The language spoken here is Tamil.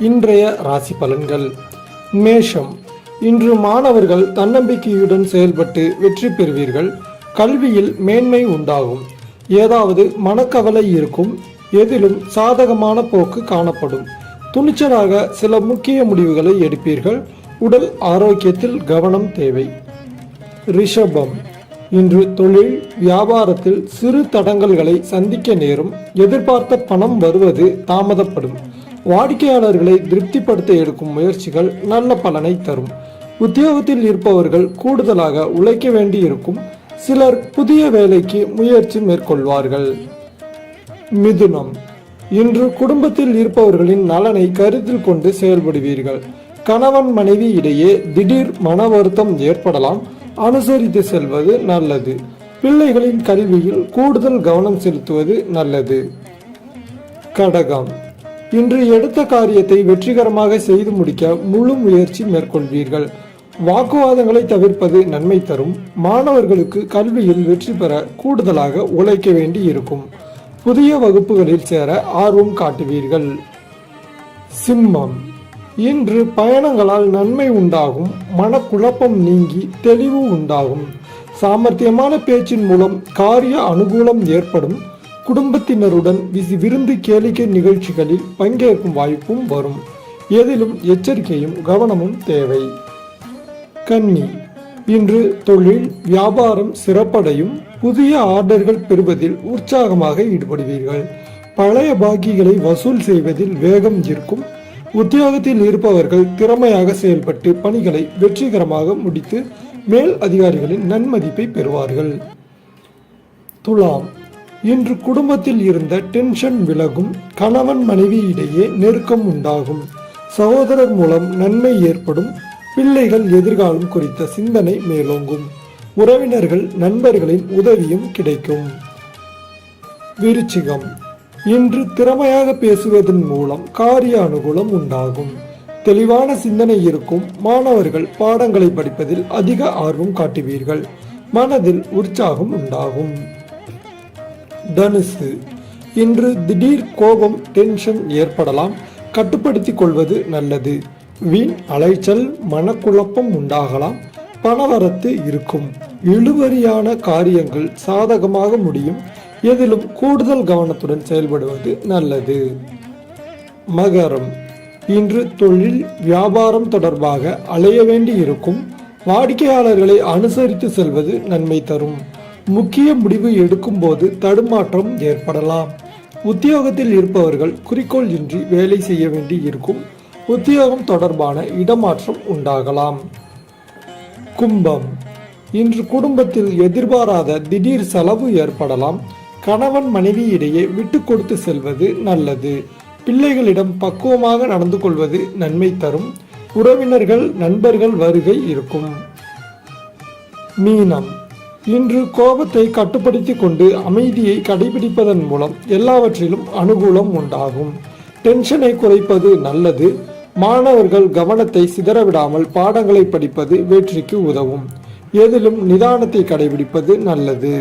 இன்றைய ராசி பலன்கள். மேஷம். இன்று மாணவர்கள் தன்னம்பிக்கையுடன் செயல்பட்டு வெற்றி பெறுவீர்கள். கல்வியில் மேன்மை உண்டாகும். ஏதாவது மனக்கவலை இருக்கும். எதிலும் சாதகமான போக்கு காணப்படும். துணிச்சலாக சில முக்கிய முடிவுகளை எடுப்பீர்கள். உடல் ஆரோக்கியத்தில் கவனம் தேவை. ரிஷபம். இன்று தொழில் வியாபாரத்தில் சிறு தடங்கல்களை சந்திக்க நேரும். எதிர்பார்த்த பணம் வருவது தாமதப்படும். வாடிக்கையாளர்களை திருப்திப்படுத்த எடுக்கும் முயற்சிகள் நல்ல பலனை தரும். உத்தியோகத்தில் இருப்பவர்கள் கூடுதலாக உழைக்க வேண்டியிருக்கும். சிலர் புதிய வேலைக்கு முயற்சி மேற்கொள்வார்கள். மிதுனம். இன்று குடும்பத்தில் இருப்பவர்களின் நலனை கருத்தில் கொண்டு செயல்படுவீர்கள். கணவன் மனைவி இடையே திடீர் மன வருத்தம் ஏற்படலாம். அனுசரித்து செல்வது நல்லது. பிள்ளைகளின் கல்வியில் கூடுதல் கவனம் செலுத்துவது நல்லது. கடகம். இன்று எடுத்த காரியத்தை வெற்றிகரமாக செய்து முடிக்க முழு முயற்சி மேற்கொள்வீர்கள். வாக்குவாதங்களை தவிர்ப்பது நன்மை தரும். மாணவர்களுக்கு கல்வியில் வெற்றி பெற கூடுதலாக உழைக்க வேண்டி இருக்கும். புதிய வகுப்புகளில் சேர ஆர்வம் காட்டுவீர்கள். சிம்மம். இன்று பயணங்களால் நன்மை உண்டாகும். மனக்குழப்பம் நீங்கி தெளிவு உண்டாகும். சாமர்த்தியமான பேச்சின் மூலம் காரிய அனுகூலம் ஏற்படும். குடும்பத்தினருடன் விருந்து கேளிக்கை நிகழ்ச்சிகளில் பங்கேற்கும் வாய்ப்பும் வரும். எதிலும் எச்சரிக்கையும் கவனமும் தேவை. கன்னி. இன்று தொழில் வியாபாரம் சிறப்படையும். புதிய ஆர்டர்கள் பெறுவதில் உற்சாகமாக ஈடுபடுவீர்கள். பழைய பாக்கிகளை வசூல் செய்வதில் வேகம் இருக்கும். உத்தியோகத்தில் இருப்பவர்கள் திறமையாக செயல்பட்டு பணிகளை வெற்றிகரமாக முடித்து மேல் அதிகாரிகளின் நன்மதிப்பை பெறுவார்கள். துலாம். இன்று குடும்பத்தில் இருந்த டென்ஷன் விலகும். கணவன் மனைவி இடையே நெருக்கம் உண்டாகும். சகோதரர் மூலம் நன்மை ஏற்படும். பிள்ளைகள் எதிர்காலம் குறித்த சிந்தனை மேலோங்கும். உறவினர்கள் நண்பர்களின் உதவியும் கிடைக்கும். விருச்சிகம். இன்று திறமையாக பேசுவதன் மூலம் காரிய அனுகூலம் உண்டாகும். தெளிவான சிந்தனை இருக்கும். மாணவர்கள் பாடங்களை படிப்பதில் அதிக ஆர்வம் காட்டுவீர்கள். மனதில் உற்சாகம் உண்டாகும். தனுசு. இன்று திடீர் கோபம் டென்ஷன் ஏற்படலாம். கட்டுப்படுத்திக் கொள்வது நல்லது. வீண் அலைச்சல் மனக்குழப்பம் உண்டாகலாம். பணவரத்து இருக்கும். இழுபறியான காரியங்கள் சாதகமாக முடியும். எதிலும் கூடுதல் கவனத்துடன் செயல்படுவது நல்லது. மகரம். இன்று தொழில் வியாபாரம் தொடர்பாக அலைய வேண்டி இருக்கும். வாடிக்கையாளர்களை அனுசரித்து செல்வது நன்மை தரும். முக்கிய முடிவு எடுக்கும் போது தடுமாற்றம் ஏற்படலாம். உத்தியோகத்தில் இருப்பவர்கள் குறிக்கோள் இன்றி வேலை செய்ய வேண்டி இருக்கும். உத்தியோகம் தொடர்பான இடமாற்றம் உண்டாகலாம். கும்பம். இன்று குடும்பத்தில் எதிர்பாராத திடீர் செலவு ஏற்படலாம். கணவன் மனைவி இடையே விட்டு கொடுத்து செல்வது நல்லது. பிள்ளைகளிடம் பக்குவமாக நடந்து கொள்வது நன்மை தரும். உறவினர்கள் நண்பர்கள் வருகை இருக்கும். மீனம். இன்று கோபத்தை கட்டுப்படுத்தி கொண்டு அமைதியை கடைபிடிப்பதன் மூலம் எல்லாவற்றிலும் அனுகூலம் உண்டாகும். டென்ஷனை குறைப்பது நல்லது. மாணவர்கள் கவனத்தை சிதறவிடாமல் பாடங்களை படிப்பது வெற்றிக்கு உதவும். எதிலும் நிதானத்தை கடைபிடிப்பது நல்லது.